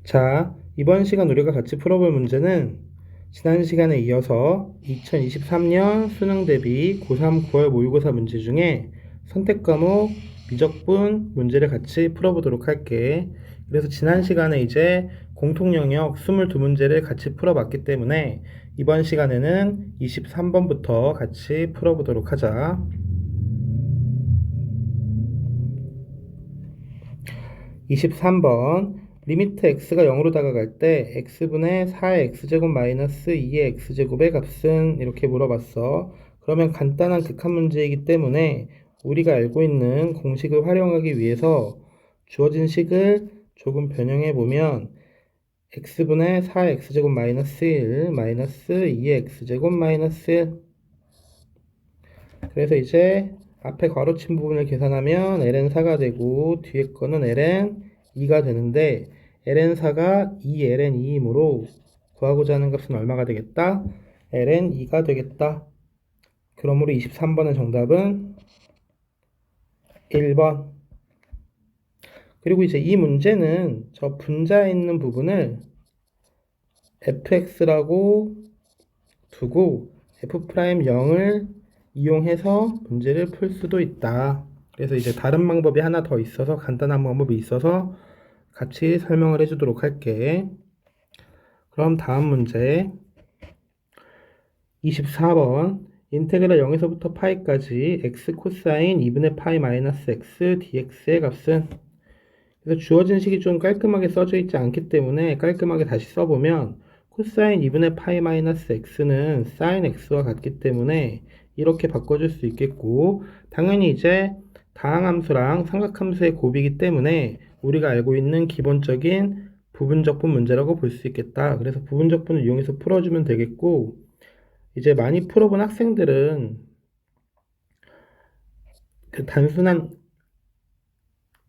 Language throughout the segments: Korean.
자, 이번 시간 우리가 같이 풀어볼 문제는 지난 시간에 이어서 2023년 수능 대비 고3 9월 모의고사 문제 중에 선택 과목 미적분 문제를 같이 풀어보도록 할게. 그래서 지난 시간에 이제 공통 영역 22문제를 같이 풀어봤기 때문에 이번 시간에는 23번부터 같이 풀어보도록 하자. 23번 리미트 x가 0으로 다가갈 때 x분의 4의 x제곱 마이너스 2의 x제곱의 값은 이렇게 물어봤어. 그러면 간단한 극한 문제이기 때문에 우리가 알고 있는 공식을 활용하기 위해서 주어진 식을 조금 변형해 보면 x분의 4의 x제곱 마이너스 1 마이너스 2의 x제곱 마이너스 1. 그래서 이제 앞에 괄호친 부분을 계산하면 ln4가 되고 뒤에 거는 ln2가 되는데 ln4가 2ln2이므로 구하고자 하는 값은 얼마가 되겠다? ln2가 되겠다. 그러므로 23번의 정답은 1번. 그리고 이제 이 문제는 저 분자에 있는 부분을 fx라고 두고 f'0을 이용해서 문제를 풀 수도 있다. 그래서 이제 다른 방법이 하나 더 있어서 간단한 방법이 있어서 같이 설명을 해주도록 할게. 그럼 다음 문제 24번 인테그랄 0에서부터 파이까지 x 코사인 2분의 파이 마이너스 x dx의 값은. 그래서 주어진 식이 좀 깔끔하게 써져 있지 않기 때문에 깔끔하게 다시 써보면 코사인 2분의 파이 마이너스 x는 사인 x와 같기 때문에 이렇게 바꿔줄 수 있겠고, 당연히 이제 다항함수랑 삼각함수의 곱이기 때문에 우리가 알고 있는 기본적인 부분적분 문제라고 볼 수 있겠다. 그래서 부분적분을 이용해서 풀어주면 되겠고, 이제 많이 풀어본 학생들은 그 단순한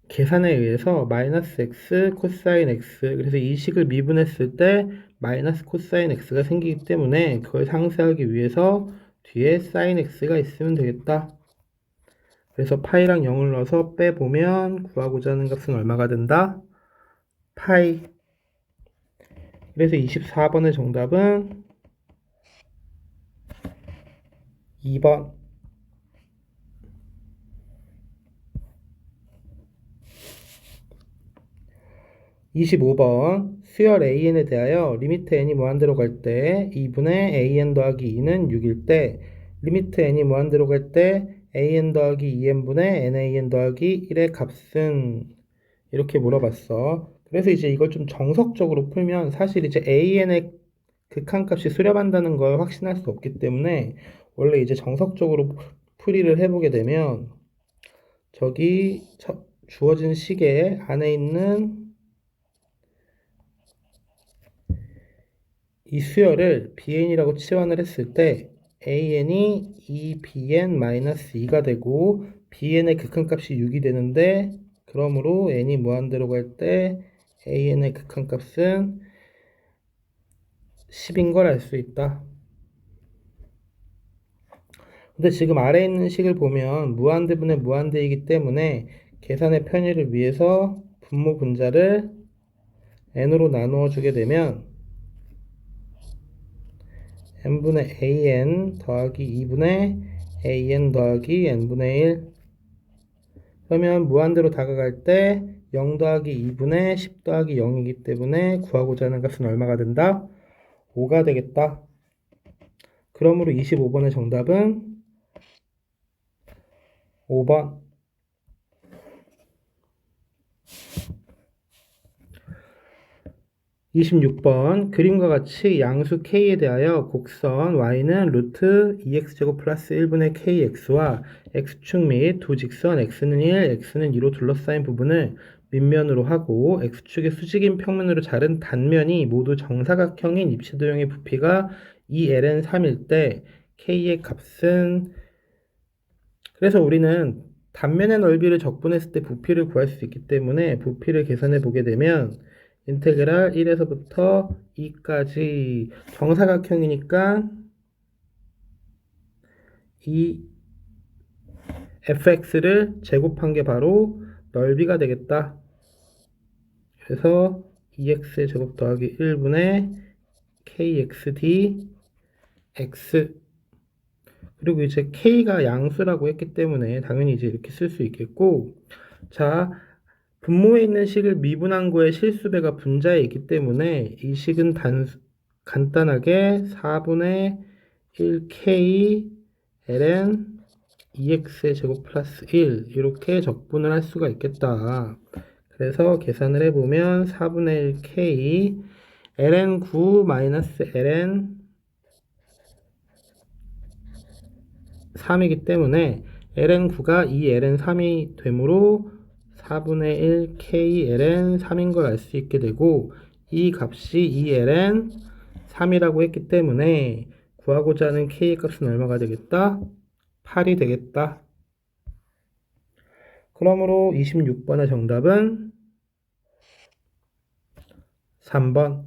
계산에 의해서 마이너스 x 코사인 x, 그래서 이 식을 미분했을 때 마이너스 코사인 x가 생기기 때문에 그걸 상쇄하기 위해서 뒤에 사인 x가 있으면 되겠다. 그래서 파이랑 0을 넣어서 빼보면 구하고자 하는 값은 얼마가 된다? 파이. 그래서 24번의 정답은 2번. 25번 수열 an에 대하여 리미트 n이 무한대로 갈 때 2분의 an 더하기 2는 6일 때 리미트 n이 무한대로 갈 때 an 더하기 2n분의 nan 더하기 1의 값은. 이렇게 물어봤어. 그래서 이제 이걸 좀 정석적으로 풀면 사실 이제 an의 극한값이 수렴한다는 걸 확신할 수 없기 때문에 원래 이제 정석적으로 풀이를 해보게 되면 저기 주어진 식의 안에 있는 이 수열을 bn이라고 치환을 했을 때 an이 2bn-2가 되고 bn의 극한값이 6이 되는데, 그러므로 n이 무한대로 갈 때 an의 극한값은 10인 걸 알 수 있다. 근데 지금 아래에 있는 식을 보면 무한대분의 무한대이기 때문에 계산의 편의를 위해서 분모 분자를 n으로 나누어 주게 되면 n분의 an 더하기 2분의 an 더하기 n분의 1. 그러면 무한대로 다가갈 때 0 더하기 2분의 10 더하기 0이기 때문에 구하고자 하는 값은 얼마가 된다? 5가 되겠다. 그러므로 25번의 정답은 5번. 26번 그림과 같이 양수 k에 대하여 곡선 y는 루트 2x제곱 플러스 1분의 kx와 x축 및 두 직선 x는 1, x는 2로 둘러싸인 부분을 밑면으로 하고 x축의 수직인 평면으로 자른 단면이 모두 정사각형인 입시도형의 부피가 2ln3일 때 k의 값은. 그래서 우리는 단면의 넓이를 적분했을 때 부피를 구할 수 있기 때문에 부피를 계산해 보게 되면 인테그랄 1에서부터 2까지 정사각형이니까 이 fx를 제곱한 게 바로 넓이가 되겠다. 그래서 2x의 제곱 더하기 1분의 kx dx. 그리고 이제 k가 양수라고 했기 때문에 당연히 이제 이렇게 쓸 수 있겠고, 자, 분모에 있는 식을 미분한 거에 실수배가 분자에 있기 때문에 이 식은 간단하게 4분의 1k ln 2x의 제곱 플러스 1 이렇게 적분을 할 수가 있겠다. 그래서 계산을 해보면 4분의 1k ln 9 마이너스 ln 3이기 때문에 ln 9가 2 ln 3이 되므로 4분의 1 k ln 3인 걸 알 수 있게 되고, 이 값이 2 ln 3이라고 했기 때문에 구하고자 하는 k의 값은 얼마가 되겠다? 8이 되겠다. 그러므로 26번의 정답은 3번.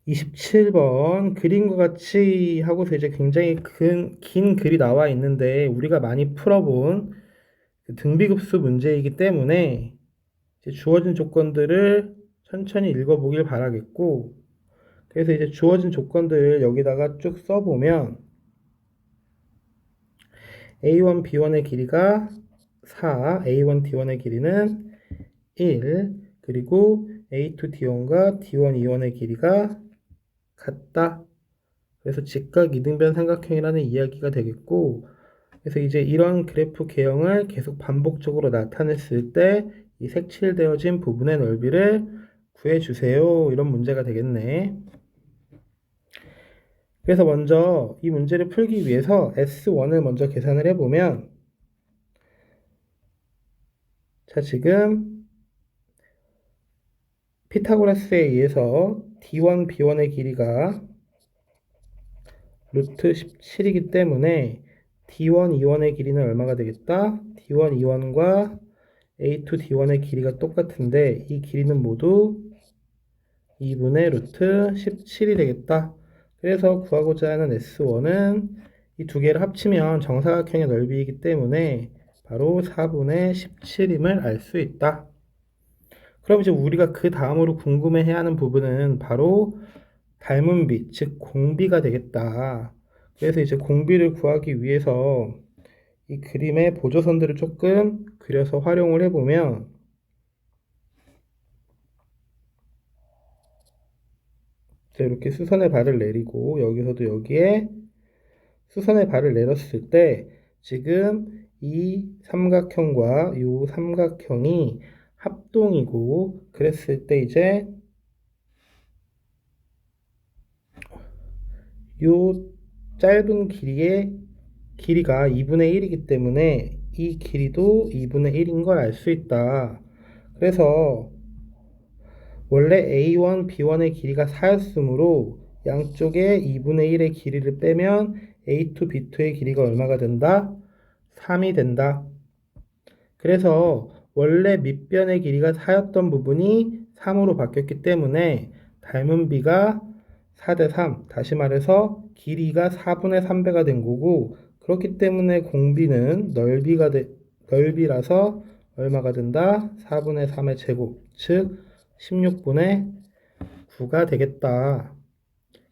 27번 그림과 같이 하고서 이제 굉장히 긴 글이 나와 있는데 우리가 많이 풀어본 그 등비급수 문제이기 때문에 이제 주어진 조건들을 천천히 읽어보길 바라겠고, 그래서 이제 주어진 조건들을 여기다가 쭉 써보면 A1, B1의 길이가 4, A1, D1의 길이는 1, 그리고 A2, D1과 D1, E1의 길이가 같다. 그래서 직각 이등변 삼각형이라는 이야기가 되겠고, 그래서 이제 이런 그래프 개형을 계속 반복적으로 나타냈을 때 이 색칠되어진 부분의 넓이를 구해주세요. 이런 문제가 되겠네. 그래서 먼저 이 문제를 풀기 위해서 S1을 먼저 계산을 해보면, 자, 지금 피타고라스에 의해서 D1, B1의 길이가 루트 17이기 때문에 D1, E1의 길이는 얼마가 되겠다? D1, E1과 A2, D1의 길이가 똑같은데 이 길이는 모두 2분의 루트 17이 되겠다. 그래서 구하고자 하는 S1은 이 두 개를 합치면 정사각형의 넓이이기 때문에 바로 4분의 17임을 알 수 있다. 그럼 이제 우리가 그 다음으로 궁금해해야 하는 부분은 바로 닮은 비, 즉 공비가 되겠다. 그래서 이제 공비를 구하기 위해서 이 그림의 보조선들을 조금 그려서 활용을 해보면, 자, 이렇게 수선의 발을 내리고 여기서도 여기에 수선의 발을 내렸을 때 지금 이 삼각형과 이 삼각형이 합동이고, 그랬을 때 이제 이 짧은 길이가 2분의 1이기 때문에 이 길이도 2분의 1인 걸 알 수 있다. 그래서 원래 A1, B1의 길이가 4였으므로 양쪽에 2분의 1의 길이를 빼면 A2, B2의 길이가 얼마가 된다? 3이 된다. 그래서 원래 밑변의 길이가 4였던 부분이 3으로 바뀌었기 때문에 닮은 비가 4대 3, 다시 말해서 길이가 4분의 3배가 된 거고, 그렇기 때문에 공비는 넓이라서 얼마가 된다? 4분의 3의 제곱, 즉 16분의 9가 되겠다.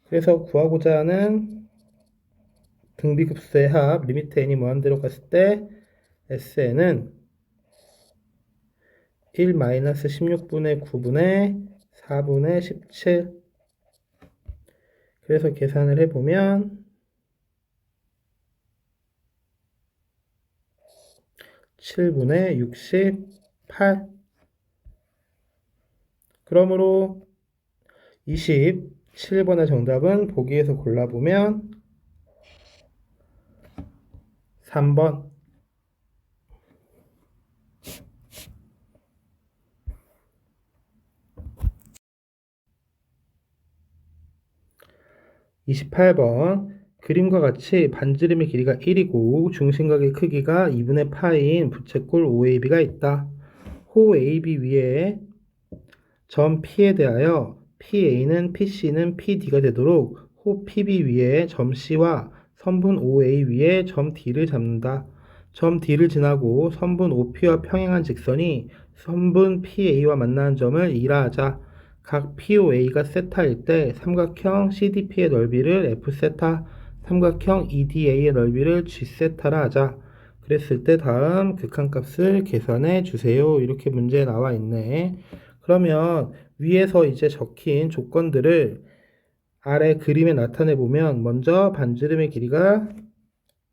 그래서 구하고자 하는 등비급수의 합, 리미트 n이 무한대로 갔을 때 SN은 1-16분의 9분의 4분의 17. 그래서 계산을 해보면 7분의 68. 그러므로 27번의 정답은 보기에서 골라보면 3번. 28번 그림과 같이 반지름의 길이가 1이고 중심각의 크기가 2분의 파인 부채꼴 OAB가 있다. 호 AB 위에 점 P에 대하여 PA는 PC는 PD가 되도록 호 PB 위에 점 C와 선분 OA 위에 점 D를 잡는다. 점 D를 지나고 선분 OP와 평행한 직선이 선분 PA와 만나는 점을 E라 하자. 각 POA가 세타일 때 삼각형 CDP의 넓이를 F세타, 삼각형 EDA의 넓이를 G세타라 하자. 그랬을 때 다음 극한값을 계산해 주세요. 이렇게 문제에 나와 있네. 그러면 위에서 이제 적힌 조건들을 아래 그림에 나타내 보면 먼저 반지름의 길이가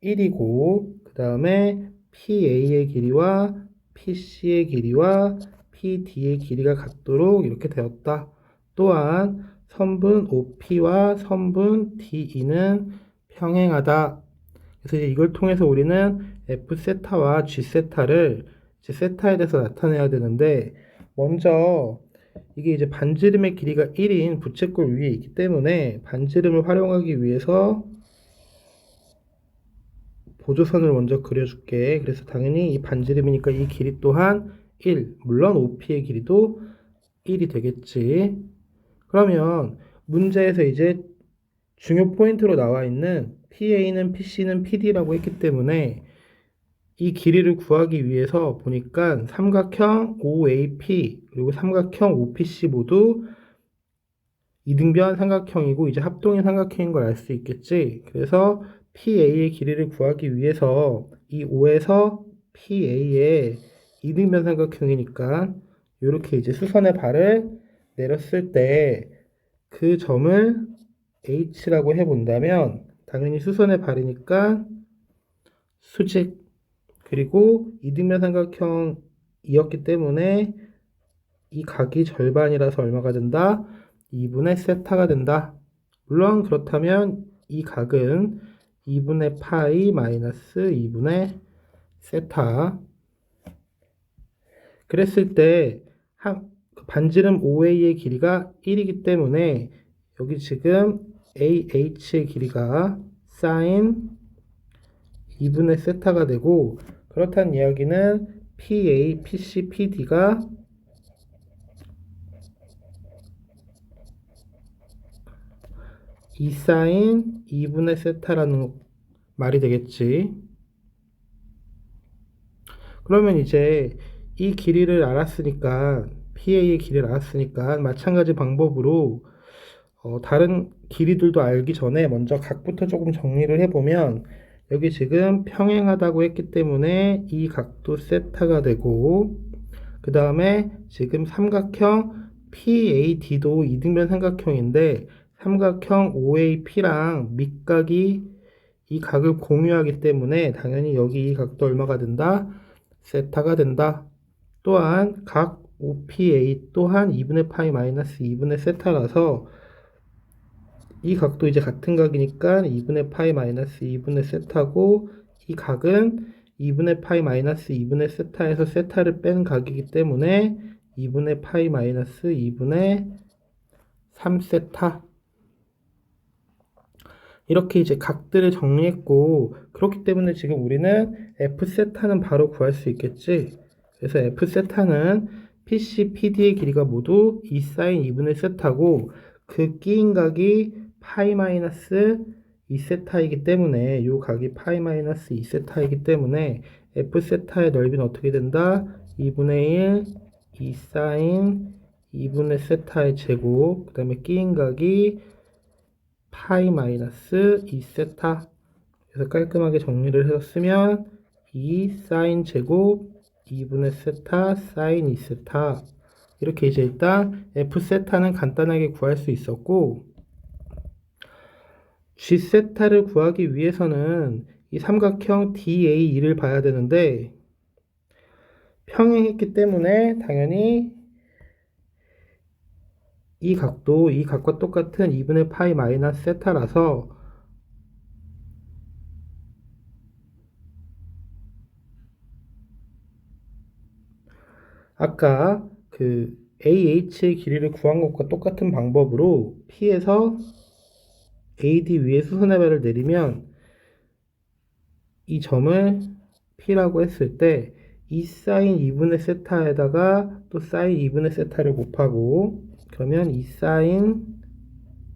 1이고 그 다음에 PA의 길이와 PC의 길이와 PD의 길이가 같도록 이렇게 되었다. 또한 선분 OP와 선분 DE는 평행하다. 그래서 이제 이걸 통해서 우리는 F세타와 G세타를 이제 세타에 대해서 나타내야 되는데 먼저 이게 이제 반지름의 길이가 1인 부채꼴 위에 있기 때문에 반지름을 활용하기 위해서 보조선을 먼저 그려줄게. 그래서 당연히 이 반지름이니까 이 길이 또한 1. 물론 OP의 길이도 1이 되겠지. 그러면 문제에서 이제 중요 포인트로 나와 있는 PA는 PC는 PD라고 했기 때문에 이 길이를 구하기 위해서 보니까 삼각형 OAP 그리고 삼각형 OPC 모두 이등변 삼각형이고 이제 합동인 삼각형인 걸 알 수 있겠지. 그래서 PA의 길이를 구하기 위해서 이 O에서 PA의 이등변 삼각형이니까 이렇게 이제 수선의 발을 내렸을 때 그 점을 H라고 해본다면 당연히 수선의 발이니까 수직 그리고 이등변 삼각형이었기 때문에 이 각이 절반이라서 얼마가 된다? 2분의 세타가 된다. 물론 그렇다면 이 각은 2분의 파이 마이너스 2분의 세타. 그랬을 때 반지름 OA의 길이가 1이기 때문에 여기 지금 AH의 길이가 사인 2분의 세타가 되고 그렇다는 이야기는 PA, PC, PD가 2 사인 2분의 세타라는 말이 되겠지. 그러면 이제 이 길이를 알았으니까 PA의 길이를 알았으니까 마찬가지 방법으로 다른 길이들도 알기 전에 먼저 각부터 조금 정리를 해보면 여기 지금 평행하다고 했기 때문에 이 각도 세타가 되고 그 다음에 지금 삼각형 PAD도 이등변 삼각형인데 삼각형 OAP랑 밑각이 이 각을 공유하기 때문에 당연히 여기 이 각도 얼마가 된다? 세타가 된다. 또한 각 OPA 또한 2분의 파이 마이너스 2분의 세타라서 이 각도 이제 같은 각이니까 2분의 파이 마이너스 2분의 세타고 이 각은 2분의 파이 마이너스 2분의 세타에서 세타를 뺀 각이기 때문에 2분의 파이 마이너스 2분의 3세타 이렇게 이제 각들을 정리했고 그렇기 때문에 지금 우리는 F세타는 바로 구할 수 있겠지. 그래서 F세타는 PC, PD의 길이가 모두 2 사인 2분의 세타고 그 끼인 각이 파이 마이너스 2세타이기 때문에 이 각이 파이 마이너스 2세타이기 때문에 F세타의 넓이는 어떻게 된다? 2분의 1, 2 사인 2분의 세타의 제곱 그 다음에 끼인 각이 파이 마이너스 2세타. 그래서 깔끔하게 정리를 해서 쓰면 2 사인 제곱 2분의 세타 사인 2세타. 이렇게 이제 일단 F세타는 간단하게 구할 수 있었고 G세타를 구하기 위해서는 이 삼각형 DAE를 봐야 되는데 평행했기 때문에 당연히 이 각도 이 각과 똑같은 2분의 파이 마이너스 세타라서 아까 그 AH의 길이를 구한 것과 똑같은 방법으로 P에서 AD 위에 수선의 발을 내리면 이 점을 P라고 했을 때 이 사인 2분의 세타에다가 또 사인 2분의 세타를 곱하고 그러면 이 사인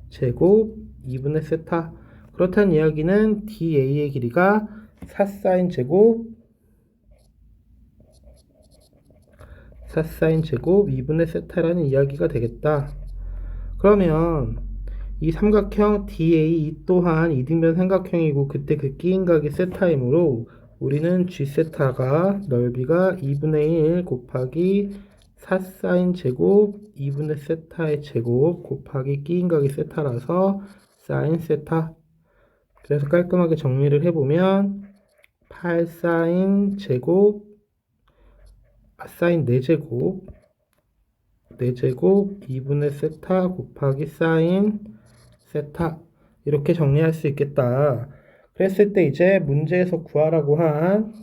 제곱 2분의 세타 그렇다는 이야기는 DA의 길이가 4사인 제곱 2분의 세타라는 이야기가 되겠다. 그러면 이 삼각형 DA 이 또한 이등변 삼각형이고 그때 그 끼인각이 세타이므로 우리는 G 세타가 넓이가 2분의 1 곱하기 4사인 제곱 2분의 세타의 제곱 곱하기 끼인각이 세타라서 사인 세타. 그래서 깔끔하게 정리를 해보면 8사인 제곱 사인 4제곱 2분의 세타 곱하기 사인 세타 이렇게 정리할 수 있겠다. 그랬을 때 이제 문제에서 구하라고 한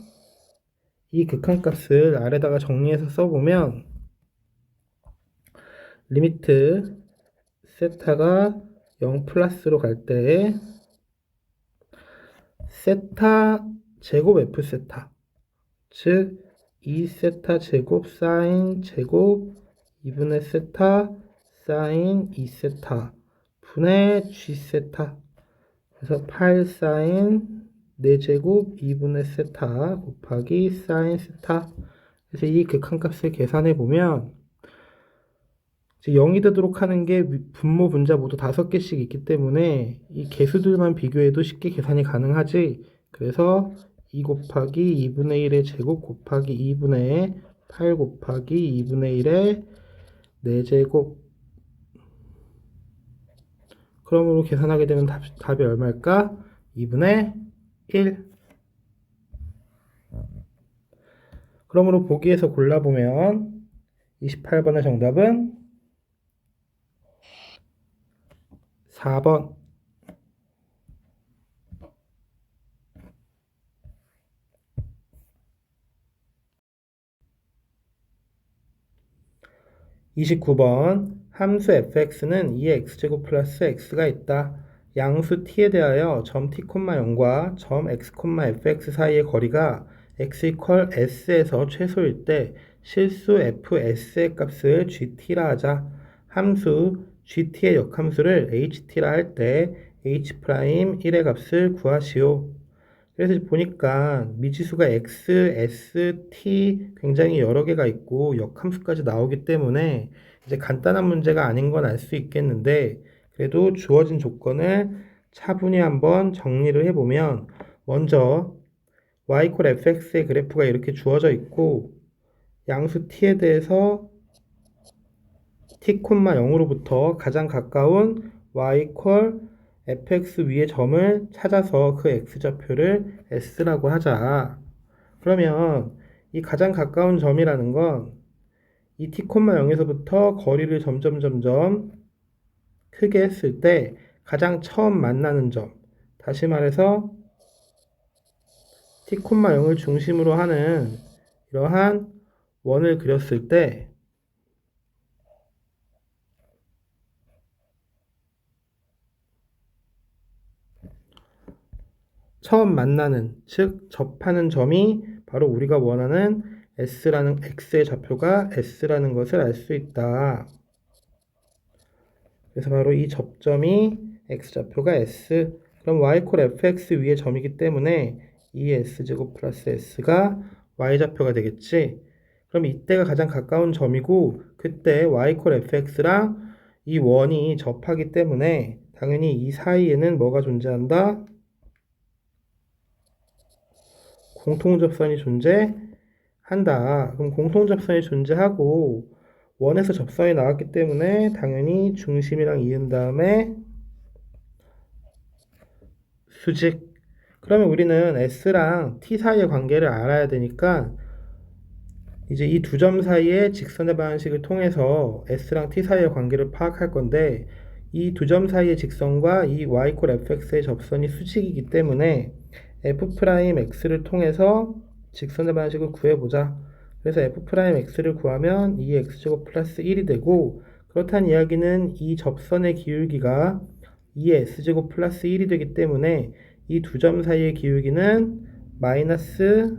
이 극한값을 아래다가 정리해서 써보면 리미트 세타가 0 플러스로 갈 때 세타 제곱 F 세타 즉 2세타 제곱 사인 제곱 2분의 세타 사인 2세타 분의 G세타 그래서 8 사인 4제곱 2분의 세타 곱하기 사인 세타. 그래서 이 극한값을 계산해 보면 0이 되도록 하는 게 분모 분자 모두 5개씩 있기 때문에 이 개수들만 비교해도 쉽게 계산이 가능하지. 그래서 2 곱하기 2분의 1의 제곱 곱하기 2분의 8 곱하기 2분의 1의 4제곱. 그러므로 계산하게 되면 답이 얼마일까? 2분의 1. 그러므로 보기에서 골라보면 28번의 정답은 4번. (29번) 함수 fx는 2의 x제곱 플러스 x가 있다. 양수 t에 대하여 점 t, 0과 점 x, fx 사이의 거리가 x 이퀄 s에서 최소일 때 실수 fs의 값을 gt라 하자. 함수 gt의 역함수를 ht라 할 때 h'1의 값을 구하시오. 그래서 보니까 미지수가 x, s, t 굉장히 여러 개가 있고 역함수까지 나오기 때문에 이제 간단한 문제가 아닌 건 알 수 있겠는데 그래도 주어진 조건을 차분히 한번 정리를 해보면 먼저 y = fx의 그래프가 이렇게 주어져 있고 양수 t에 대해서 t, 0으로부터 가장 가까운 y = fx 위의 점을 찾아서 그 x좌표를 s라고 하자. 그러면 이 가장 가까운 점이라는 건 이 t, 0에서부터 거리를 점점 크게 했을 때 가장 처음 만나는 점, 다시 말해서 t, 0을 중심으로 하는 이러한 원을 그렸을 때 처음 만나는, 즉 접하는 점이 바로 우리가 원하는 S라는 X의 좌표가 S라는 것을 알 수 있다. 그래서 바로 이 접점이 X좌표가 S. 그럼 Y = fx 위의 점이기 때문에 이 S제곱 플러스 S가 Y좌표가 되겠지. 그럼 이때가 가장 가까운 점이고 그때 Y = fx랑 이 원이 접하기 때문에 당연히 이 사이에는 뭐가 존재한다? 공통접선이 존재한다. 그럼 공통접선이 존재하고 원에서 접선이 나왔기 때문에 당연히 중심이랑 이은 다음에 수직. 그러면 우리는 S랑 T 사이의 관계를 알아야 되니까 이제 이 두 점 사이의 직선의 방식을 통해서 S랑 T 사이의 관계를 파악할 건데 이 두 점 사이의 직선과 이 Y = fx의 접선이 수직이기 때문에 f'x를 통해서 직선의 방식을 구해보자. 그래서 f'x를 구하면 2x제곱 플러스 1이 되고 그렇다는 이야기는 이 접선의 기울기가 2의 s제곱 플러스 1이 되기 때문에 이 두 점 사이의 기울기는 마이너스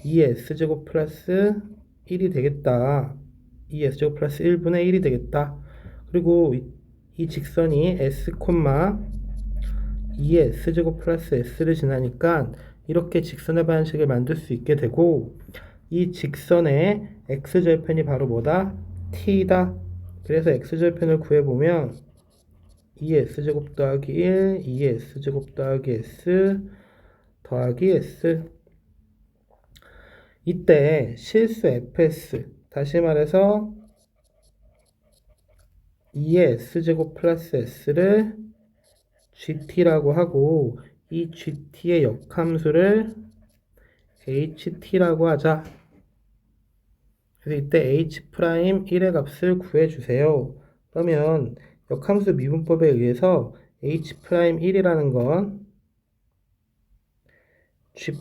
2의 s제곱 플러스 1이 되겠다. 2의 s제곱 플러스 1분의 1이 되겠다. 그리고 이 직선이 s, 2의 S제곱 플러스 S를 지나니까 이렇게 직선의 반식을 만들 수 있게 되고, 이 직선의 X절편이 바로 뭐다? T다. 그래서 X절편을 구해보면 2의 S제곱 더하기 1, 2의 S제곱 더하기 S 더하기 S. 이때 실수 fs, 다시 말해서 2의 s제곱 플러스 s를 gt라고 하고, 이 gt의 역함수를 ht라고 하자. 그래서 이때 h'1의 값을 구해주세요. 그러면 역함수 미분법에 의해서 h'1이라는 건 g'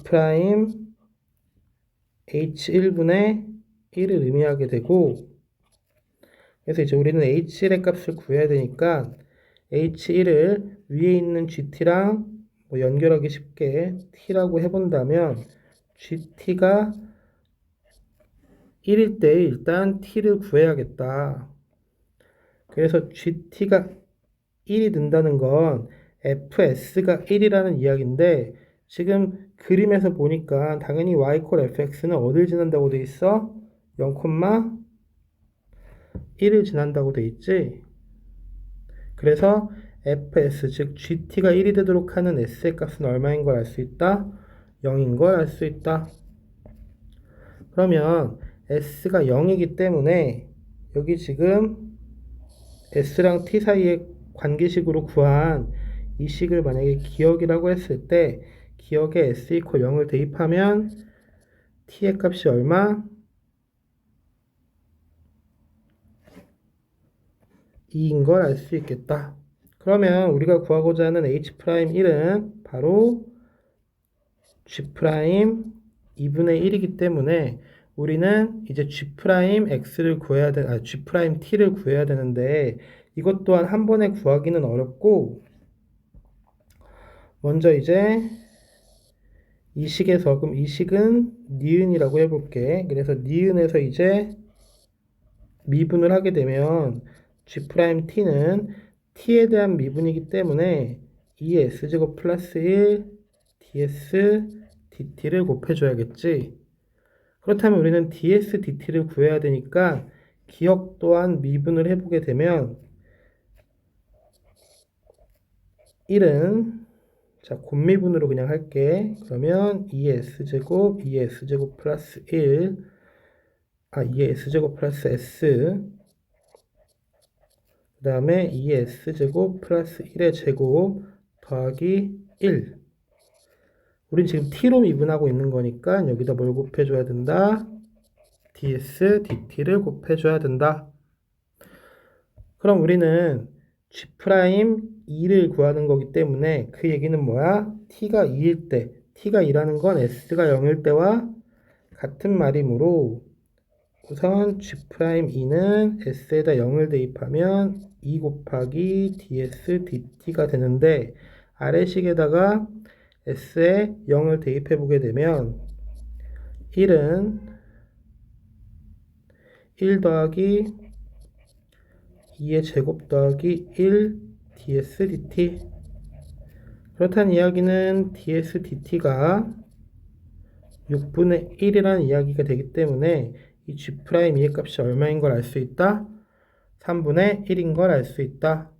h1분의 1을 의미하게 되고, 그래서 이제 우리는 h1의 값을 구해야 되니까 h1을 위에 있는 gt랑 뭐 연결하기 쉽게 t라고 해본다면, gt가 1일 때 일단 t를 구해야겠다. 그래서 gt가 1이 된다는 건 fs가 1이라는 이야기인데, 지금 그림에서 보니까 당연히 y fx는 어딜 지난다고 돼 있어? 0,1을 지난다고 돼 있지. 그래서 fs, 즉 gt가 1이 되도록 하는 s의 값은 얼마인 걸 알 수 있다? 0인 걸 알 수 있다. 그러면 s가 0이기 때문에 여기 지금 s랑 t 사이의 관계식으로 구한 이 식을 만약에 기억이라고 했을 때, 기억에 s 이퀄 0을 대입하면 t의 값이 얼마? 2인 걸 알 수 있겠다. 그러면 우리가 구하고자 하는 h'1은 바로 g'2분의 1이기 때문에 우리는 이제 g'x를 구해야 g't를 구해야 되는데, 이것 또한 한 번에 구하기는 어렵고, 먼저 이제 이 식에서, 그럼 이 식은 니은이라고 해볼게. 그래서 니은에서 이제 미분을 하게 되면 g't는 t에 대한 미분이기 때문에 2의 s제곱 플러스 1 ds dt를 곱해줘야겠지. 그렇다면 우리는 ds dt를 구해야 되니까 기억 또한 미분을 해보게 되면 1은 자, 곱미분으로 그냥 할게. 그러면 2의 s제곱, 2의 s제곱 플러스 1, 2의 s제곱 플러스 s, 그 다음에 2의 s제곱 플러스 1의 제곱 더하기 1. 우린 지금 t로 미분하고 있는 거니까 여기다 뭘 곱해줘야 된다? ds, dt를 곱해줘야 된다. 그럼 우리는 g'2를 구하는 거기 때문에 그 얘기는 뭐야? t가 2일 때, t가 2라는 건 s가 0일 때와 같은 말이므로 우선 g'2는 s에다 0을 대입하면 2 곱하기 ds dt가 되는데, 아래식에다가 s에 0을 대입해 보게 되면 1은 1 더하기 2의 제곱 더하기 1 ds dt. 그렇다는 이야기는 ds dt가 6분의 1이라는 이야기가 되기 때문에 이 g'2의 값이 얼마인 걸 알 수 있다? 3분의 1인 걸 알 수 있다.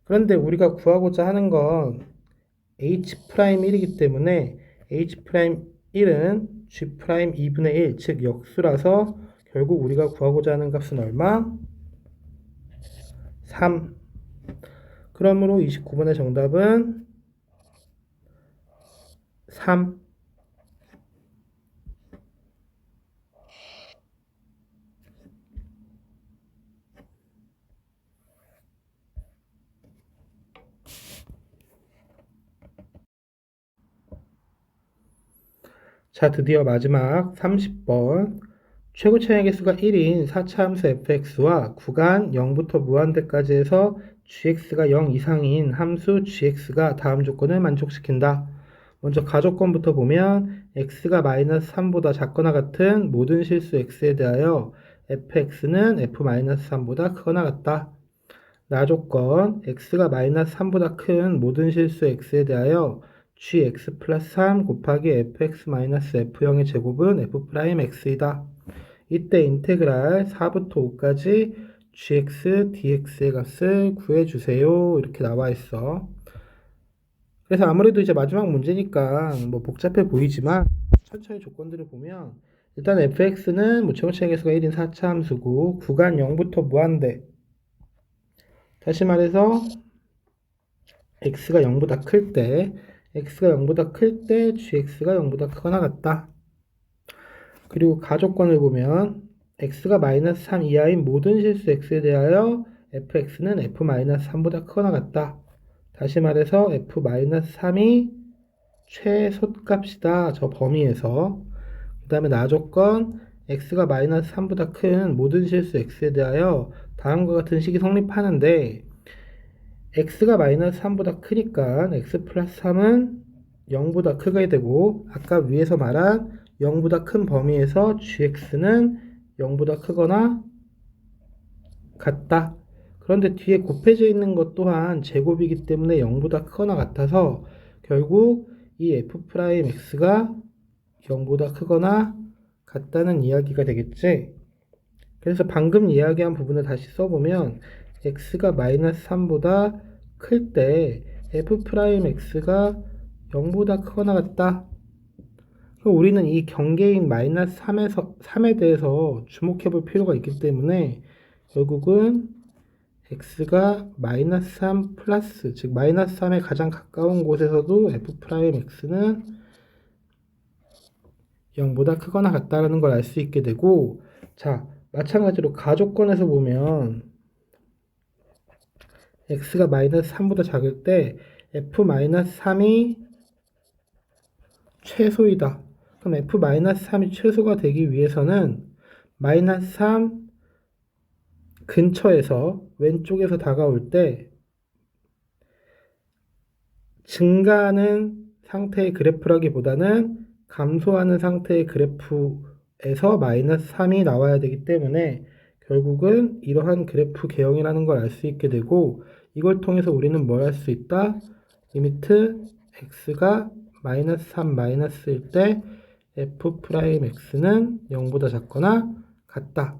그런데 우리가 구하고자 하는 건 h'1이기 때문에 h'1은 g'2분의 1, 즉 역수라서 결국 우리가 구하고자 하는 값은 얼마? 3. 그러므로 29번의 정답은 3. 자, 드디어 마지막 30번. 최고 차량의 개수가 1인 4차 함수 fx와 구간 0부터 무한대까지 해서 gx가 0 이상인 함수 gx가 다음 조건을 만족시킨다. 먼저 가조건부터 보면 x가 마이너스 3보다 작거나 같은 모든 실수 x에 대하여 fx는 f-3보다 크거나 같다. 나 조건 x가 마이너스 3보다 큰 모든 실수 x에 대하여 gx 플러스 3 곱하기 fx 마이너스 f0의 제곱은 f 프라임 x이다. 이때 인테그랄 4부터 5까지 gx, dx의 값을 구해주세요. 이렇게 나와 있어. 그래서 아무래도 이제 마지막 문제니까 뭐 복잡해 보이지만 천천히 조건들을 보면 일단 fx는 뭐 최고차의 개수가 1인 4차 함수고 구간 0부터 무한대. 다시 말해서 x가 0보다 클 때 gx가 0보다 크거나 같다. 그리고 가조건을 보면 x가 마이너스 3 이하인 모든 실수 x에 대하여 fx는 f-3보다 크거나 같다. 다시 말해서 f-3이 최소값이다. 저 범위에서. 그 다음에 나조건 x가 마이너스 3보다 큰 모든 실수 x에 대하여 다음과 같은 식이 성립하는데 x가 마이너스 3보다 크니까 x 플러스 3은 0보다 크게 되고 아까 위에서 말한 0보다 큰 범위에서 gx는 0보다 크거나 같다. 그런데 뒤에 곱해져 있는 것 또한 제곱이기 때문에 0보다 크거나 같아서 결국 이 f'x가 0보다 크거나 같다는 이야기가 되겠지. 그래서 방금 이야기한 부분을 다시 써보면 x가 마이너스 3보다 클 때 f'x가 0보다 크거나 같다. 그럼 우리는 이 경계인 마이너스 3에 대해서 주목해 볼 필요가 있기 때문에 결국은 x가 마이너스 3 플러스, 즉 마이너스 3에 가장 가까운 곳에서도 f'x는 0보다 크거나 같다라는 걸 알 수 있게 되고, 자, 마찬가지로 가조건에서 보면 x가 마이너스 3보다 작을 때 f-3이 최소이다. 그럼 f-3이 최소가 되기 위해서는 마이너스 3 근처에서 왼쪽에서 다가올 때 증가하는 상태의 그래프라기보다는 감소하는 상태의 그래프에서 마이너스 3이 나와야 되기 때문에 결국은 이러한 그래프 개형이라는 걸 알 수 있게 되고 이걸 통해서 우리는 뭘 할 수 있다? 리미트 x가 마이너스 3 마이너스일 때 f'x는 0보다 작거나 같다.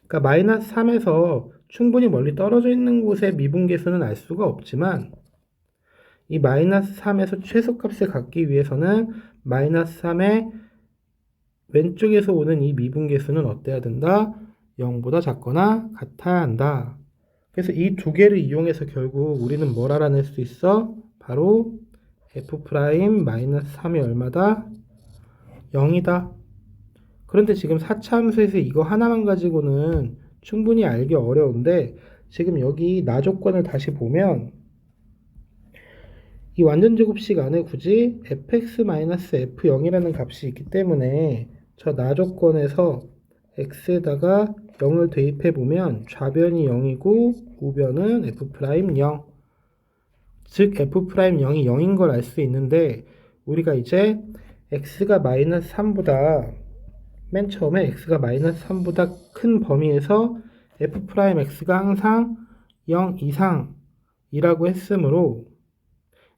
그러니까 마이너스 3에서 충분히 멀리 떨어져 있는 곳의 미분계수는 알 수가 없지만 이 마이너스 3에서 최소값을 갖기 위해서는 마이너스 3의 왼쪽에서 오는 이 미분계수는 어때야 된다? 0보다 작거나 같아야 한다. 그래서 이 두 개를 이용해서 결국 우리는 뭘 알아낼 수 있어? 바로 f'-3이 얼마다? 0이다. 그런데 지금 4차 함수에서 이거 하나만 가지고는 충분히 알기 어려운데 지금 여기 나 조건을 다시 보면 이 완전제곱식 안에 굳이 fx-f0이라는 값이 있기 때문에 저 나 조건에서 x에다가 0을 대입해 보면 좌변이 0이고 우변은 f'0 즉 f'0이 0인 걸 알 수 있는데 우리가 이제 x가 마이너스 3보다 맨 처음에 x가 마이너스 3보다 큰 범위에서 f'x가 항상 0 이상이라고 했으므로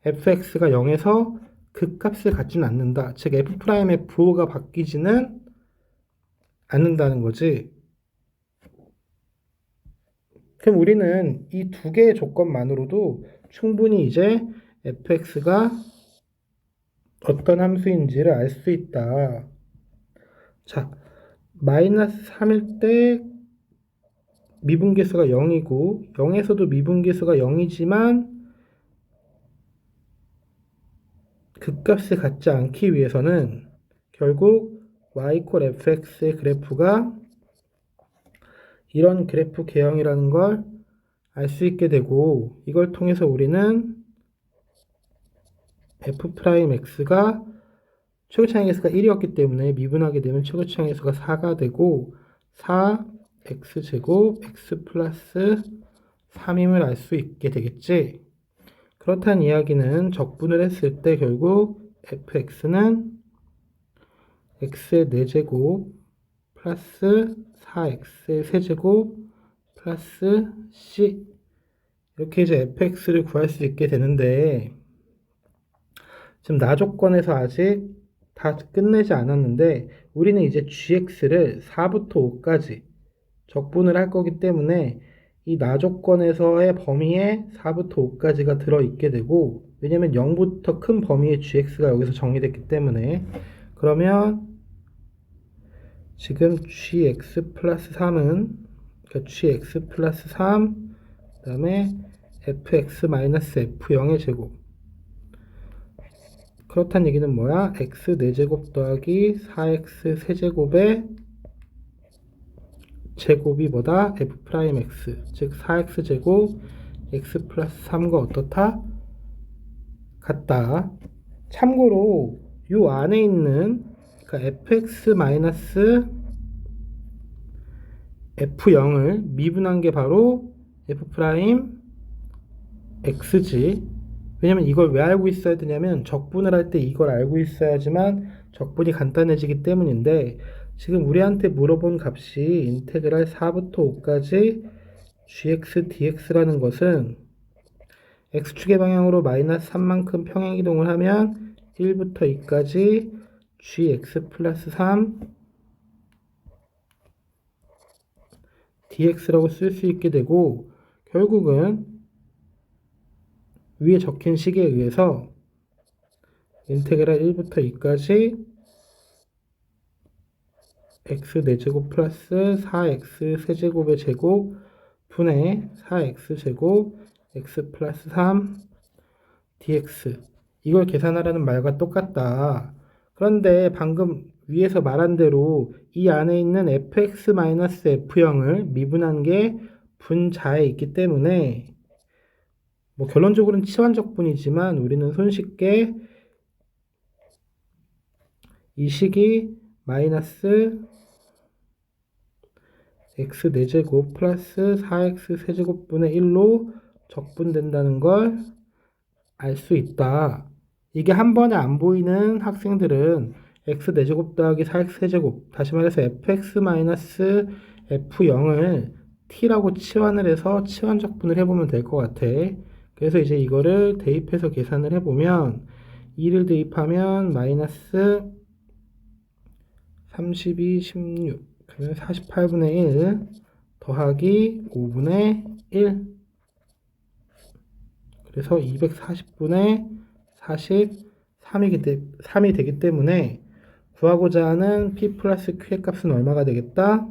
fx가 0에서 그 값을 갖지는 않는다. 즉 f'의 부호가 바뀌지는 않는다는 거지. 그럼 우리는 이 두 개의 조건만으로도 충분히 이제 fx가 어떤 함수인지를 알 수 있다. 자, 마이너스 3일 때 미분계수가 0이고 0에서도 미분계수가 0이지만 그 값을 갖지 않기 위해서는 결국 y fx의 그래프가 이런 그래프 개형이라는 걸 알 수 있게 되고 이걸 통해서 우리는 f'x가 최고차항의 개수가 1이었기 때문에 미분하게 되면 최고차항의 개수가 4가 되고 4x제곱 x 플러스 3임을 알 수 있게 되겠지. 그렇다는 이야기는 적분을 했을 때 결국 fx는 x의 4제곱 플러스 4x의 세제곱 플러스 c 이렇게 이제 fx를 구할 수 있게 되는데, 지금 나 조건에서 아직 다 끝내지 않았는데, 우리는 이제 gx를 4부터 5까지 적분을 할 거기 때문에 이 나 조건에서의 범위에 4부터 5까지가 들어있게 되고, 왜냐면 0부터 큰 범위의 gx가 여기서 정의됐기 때문에, 그러면 지금 gx 플러스 3은, 그러니까 gx 플러스 3, 그 다음에 fx 마이너스 f0의 제곱. 그렇다는 얘기는 뭐야? x 4제곱 더하기 4x 세제곱의 제곱이 뭐다? f 프라임 x, 즉 4x 제곱 x 플러스 3과 어떻다? 같다. 참고로 요 안에 있는 그러니까 fx 마이너스 f0을 미분한 게 바로 f 프라임 x지. 왜냐면 이걸 왜 알고 있어야 되냐면 적분을 할 때 이걸 알고 있어야지만 적분이 간단해지기 때문인데, 지금 우리한테 물어본 값이 인테그랄 4부터 5까지 gx dx라는 것은 x축의 방향으로 마이너스 3만큼 평행이동을 하면 1부터 2까지 gx 플러스 3 dx라고 쓸 수 있게 되고, 결국은 위에 적힌 식에 의해서 인테그랄 1부터 2까지 x 4제곱 플러스 4x 세제곱의 제곱 분의 4x 제곱 x 플러스 3 dx, 이걸 계산하라는 말과 똑같다. 그런데 방금 위에서 말한 대로 이 안에 있는 fx-f0을 미분한 게 분자에 있기 때문에 뭐 결론적으로는 치환적분이지만 우리는 손쉽게 이 식이 마이너스 x 4제곱 플러스 4x 세제곱분의 1로 적분된다는 걸 알 수 있다. 이게 한 번에 안 보이는 학생들은 x 4제곱 더하기 4x 세제곱, 다시 말해서 fx-f0을 t라고 치환을 해서 치환적분을 해보면 될 것 같아. 그래서 이제 이거를 대입해서 계산을 해보면 2를 대입하면 마이너스 32, 16, 그러면 48분의 1 더하기 5분의 1, 그래서 240분의 43이 되기 때문에 구하고자 하는 p 플러스 q의 값은 얼마가 되겠다?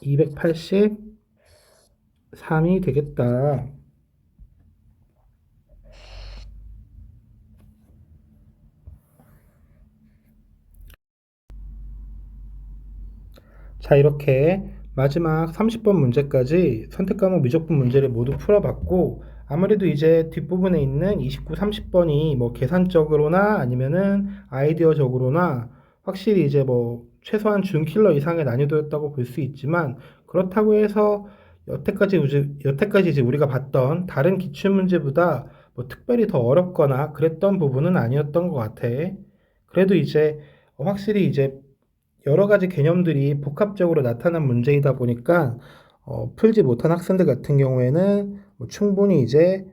283이 되겠다. 자, 이렇게 마지막 30번 문제까지 선택 과목 미적분 문제를 모두 풀어봤고, 아무래도 이제 뒷부분에 있는 29, 30번이 뭐 계산적으로나 아니면은 아이디어적으로나 확실히 이제 뭐 최소한 준킬러 이상의 난이도였다고 볼 수 있지만, 그렇다고 해서 여태까지 이제 우리가 봤던 다른 기출문제보다 뭐 특별히 더 어렵거나 그랬던 부분은 아니었던 것 같아. 그래도 이제 확실히 이제 여러 가지 개념들이 복합적으로 나타난 문제이다 보니까 풀지 못한 학생들 같은 경우에는 뭐 충분히 이제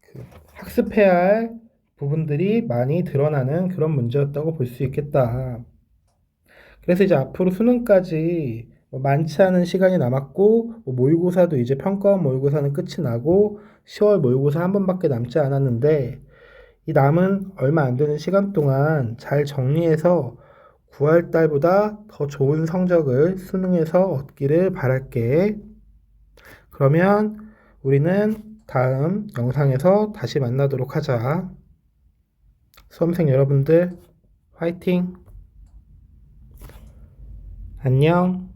그 학습해야 할 부분들이 많이 드러나는 그런 문제였다고 볼 수 있겠다. 그래서 이제 앞으로 수능까지 뭐 많지 않은 시간이 남았고, 뭐 모의고사도 이제 평가원 모의고사는 끝이 나고 10월 모의고사 한 번밖에 남지 않았는데, 이 남은 얼마 안 되는 시간 동안 잘 정리해서 9월 달보다 더 좋은 성적을 수능에서 얻기를 바랄게. 그러면 우리는 다음 영상에서 다시 만나도록 하자. 수험생 여러분들, 화이팅! 안녕!